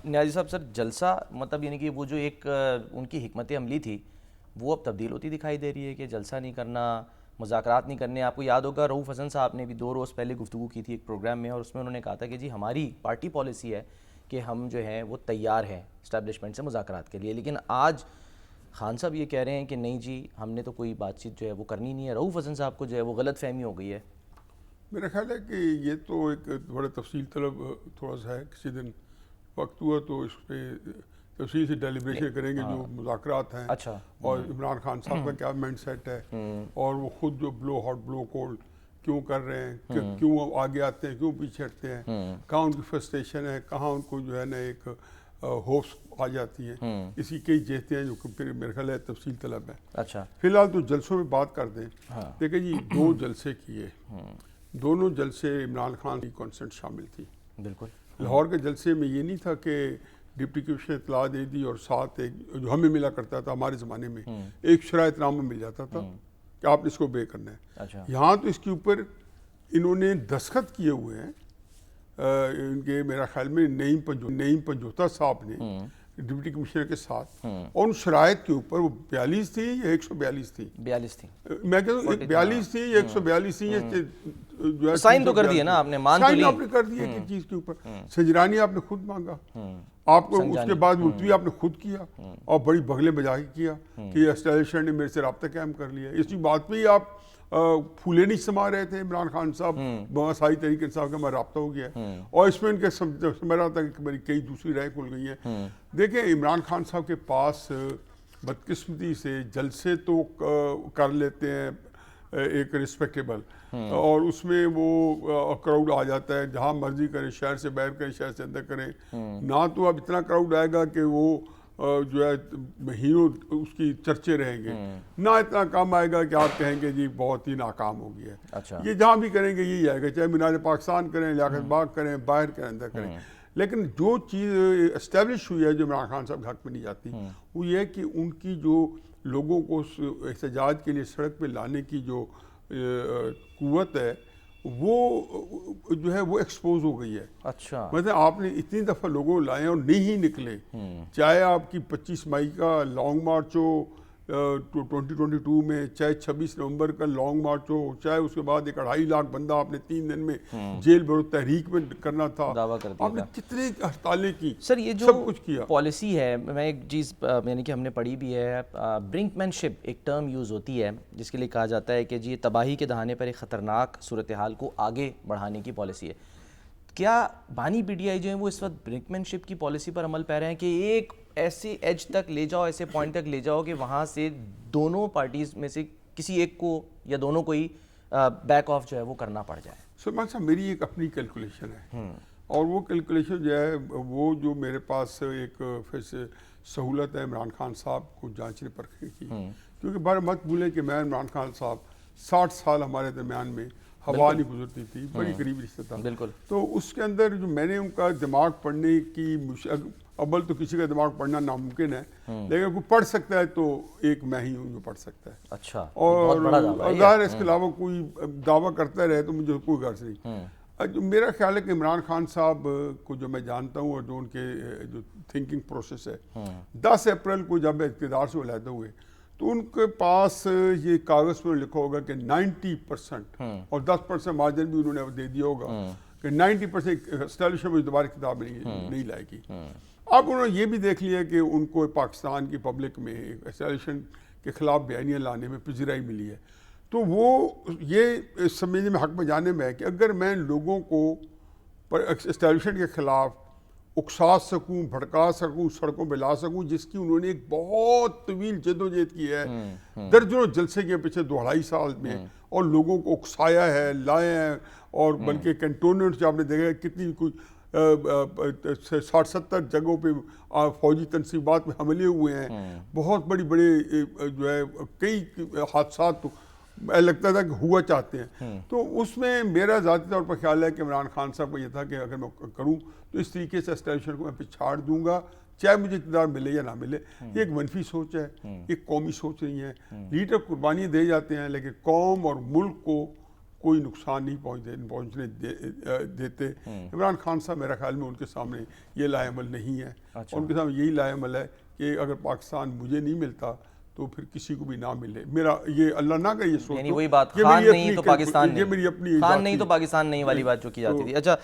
نیازی صاحب سر جلسہ مطلب یعنی کہ وہ جو ایک ان کی حکمت عملی تھی وہ اب تبدیل ہوتی دکھائی دے رہی ہے کہ جلسہ نہیں کرنا، مذاکرات نہیں کرنے. آپ کو یاد ہوگا رؤوف حسن صاحب نے بھی 2 روز پہلے گفتگو کی تھی ایک پروگرام میں، اور اس میں انہوں نے کہا تھا کہ جی ہماری پارٹی پالیسی ہے کہ ہم جو ہیں وہ تیار ہیں اسٹیبلشمنٹ سے مذاکرات کے لیے. لیکن آج خان صاحب یہ کہہ رہے ہیں کہ نہیں جی ہم نے تو کوئی بات چیت جو ہے وہ کرنی نہیں ہے. رؤوف حسن صاحب کو جو ہے وہ غلط فہمی ہو گئی ہے. میرا خیال ہے کہ یہ تو ایک بڑا تفصیل طلب تھوڑا سا ہے. کسی دن وقت ہوا تو اس پہ تفصیل سے ڈیلیبریشن کریں گے جو مذاکرات ہیں. اچھا. اور عمران خان صاحب کا کیا مائنڈ سیٹ ہے اور وہ خود جو بلو ہاٹ بلو کولڈ کیوں کر رہے ہیں، کیوں آگے آتے ہیں، کیوں پیچھے ہٹتے ہیں، کہاں ان کی فرسٹریشن ہے، کہاں ان کو جو ہے نا ایک ہوپس آ جاتی ہیں. اسی کئی جہتے ہیں جو پھر میرا خیال ہے تفصیل طلب ہے. اچھا فی الحال تو جلسوں میں بات کر دیں. دیکھیں جی 2 جلسے کیے، دونوں جلسے عمران خان کی کانسنٹ شامل تھی. بالکل. لاہور کے جلسے میں یہ نہیں تھا کہ ڈپٹی کمشنر اطلاع دے دی اور ساتھ ایک جو ہمیں ملا کرتا تھا ہمارے زمانے میں ایک شرائط نامہ مل جاتا تھا کہ آپ نے اس کو بے کرنا ہے. اچھا. یہاں تو اس کے اوپر انہوں نے دستخط کیے ہوئے ہیں ان کے میرا خیال میں نعیم پنجوتا صاحب نے ڈپٹی کمشنر کے ساتھ، اور ان شرائط کے اوپر وہ 42 تھی یا 142 تھی، 42 تھی. میں کہتا ہوں 42 تھی یا 142 تھی، جو سائن تو کر دیے نا آپ نے، مان تو سائن لی. آپ نے کر دیا کہ چیز کے اوپر سنجرانی آپ نے خود مانگا، آپ کو اس کے بعد ملتوی آپ نے خود کیا اور بڑی بغلیں بجا کے کیا کہ یہ اسٹیبلشمنٹ نے میرے سے رابطہ قائم کر لیا. اسی بات پہ ہی آپ پھولے نہیں سما رہے تھے عمران خان صاحب، ساری تحریک انصاف کا ہمارا رابطہ ہو گیا ہے اور اس میں ان کے سمجھ رہا تھا کہ میری کئی دوسری رائے کھل گئی ہیں. دیکھیں عمران خان صاحب کے پاس بدقسمتی سے جلسے تو کر لیتے ہیں ایک رسپیکٹیبل، اور اس میں وہ کراؤڈ آ جاتا ہے جہاں مرضی کریں، شہر سے باہر کریں، شہر سے اندر کریں. نہ تو اب اتنا کراؤڈ آئے گا کہ وہ جو ہے مہینوں اس کی چرچے رہیں گے، نہ اتنا کام آئے گا کہ آپ کہیں گے جی بہت ہی ناکام ہو گیا ہے. اچھا. یہ جہاں بھی کریں گے یہی آئے گا، چاہے مینار پاکستان کریں، لیاقت باغ کریں، باہر کریں، اندر کریں. لیکن جو چیز اسٹیبلش ہوئی ہے جو عمران خان صاحب کے حق میں نہیں جاتی وہ یہ ہے کہ ان کی جو لوگوں کو احتجاج کے لیے سڑک پہ لانے کی جو قوت ہے وہ جو ہے وہ ایکسپوز ہو گئی ہے. اچھا. مطلب آپ نے اتنی دفعہ لوگوں لائے اور نہیں نکلے، چاہے آپ کی 25 مئی کا لانگ مارچ ہو 2022 میں، چاہے 26 نومبر کا لانگ مارچ ہو، چاہے اس کے بعد 2.5 لاکھ بندہ آپ نے 3 دن میں جیل بھرو تحریک میں کرنا تھا، دعویٰ کر دیا آپ نے کتنے ہڑتالیں کی، سر. یہ جو سب کچھ کیا. پالیسی ہے، میں ایک چیز یعنی کہ ہم نے پڑھی بھی ہے، برنک مین شپ ایک ٹرم یوز ہوتی ہے جس کے لیے کہا جاتا ہے کہ جی تباہی کے دہانے پر ایک خطرناک صورتحال کو آگے بڑھانے کی پالیسی ہے. کیا بانی پی ٹی آئی جو ہیں وہ اس وقت برنک مین شپ کی پالیسی پر عمل پیرا ہیں کہ ایک ایسے ایج تک لے جاؤ، ایسے پوائنٹ تک لے جاؤ کہ وہاں سے دونوں پارٹیز میں سے کسی ایک کو یا دونوں کو ہی بیک آف جو ہے وہ کرنا پڑ جائے؟ سلمان صاحب میری ایک اپنی کیلکولیشن ہے اور وہ کیلکولیشن جو ہے وہ جو میرے پاس ایک سہولت ہے عمران خان صاحب کو جانچنے پرکھنے کی، کیونکہ بار مت بھولیں کہ میں عمران خان صاحب 60 سال ہمارے درمیان میں ہوا نہیں گزرتی تھی، بڑی قریبی رشتہ تھا. بالکل. تو اس کے اندر جو میں نے ان کا دماغ پڑھنے کی اول تو کسی کا دماغ پڑھنا ناممکن ہے، لیکن کوئی پڑھ سکتا ہے تو ایک میں ہی ہوں جو پڑھ سکتا ہے. اچھا. اور ظاہر اس کے علاوہ کوئی دعویٰ کرتا رہے تو مجھے کوئی غرض نہیں. میرا خیال ہے کہ عمران خان صاحب کو جو میں جانتا ہوں اور جو ان کے جو تھنکنگ پروسیس ہے، 10 اپریل کو جب اقتدار سے علیحدہ ہوئے تو ان کے پاس یہ کاغذ پر لکھا ہوگا کہ 90% اور 10% مارجن بھی انہوں نے دے دیا ہوگا کہ 90% اسٹیبلشمنٹ دوبارہ کتاب نہیں لائے گی. اب انہوں نے یہ بھی دیکھ لیا کہ ان کو پاکستان کی پبلک میں اسٹیبلشمنٹ کے خلاف بیانیاں لانے میں پذیرائی ملی ہے. تو وہ یہ سمجھنے میں حق میں جانے میں ہے کہ اگر میں لوگوں کو اسٹیبلشمنٹ کے خلاف اکسا سکوں، بھڑکا سکوں، سڑکوں پہ لا سکوں، جس کی انہوں نے ایک بہت طویل جدوجہد کی ہے، درجنوں جلسے کے پیچھے 2.5 سال میں، اور لوگوں کو اکسایا ہے، لائے ہیں، اور بلکہ کینٹونمنٹ جو آپ نے دیکھا ہے کتنی کوئی 60-70 جگہوں پہ فوجی تنصیبات میں حملے ہوئے ہیں، بہت بڑے جو ہے کئی حادثات لگتا تھا کہ ہوا چاہتے ہیں. تو اس میں میرا ذاتی طور پر خیال ہے کہ عمران خان صاحب کو یہ تھا کہ اگر میں کروں تو اس طریقے سے اسٹیبلشمنٹ کو میں پچھاڑ دوں گا، چاہے مجھے اقتدار ملے یا نہ ملے. یہ ایک منفی سوچ ہے، ایک قومی سوچ نہیں ہے. لیڈر قربانیاں دے جاتے ہیں لیکن قوم اور ملک کو کوئی نقصان نہیں پہنچنے دیتے. عمران خان صاحب میرا خیال میں ان کے سامنے یہ لا عمل نہیں ہے. ان کے سامنے یہی لا عمل ہے کہ اگر پاکستان مجھے نہیں ملتا تو پھر کسی کو بھی نہ ملے. میرا یہ اللہ نہ کہ یہ سوچ یعنی وہی بات خان نہیں تو پاکستان نہیں, خان نہیں تو پاکستان نہیں والی بات جو کی جاتی تھی. اچھا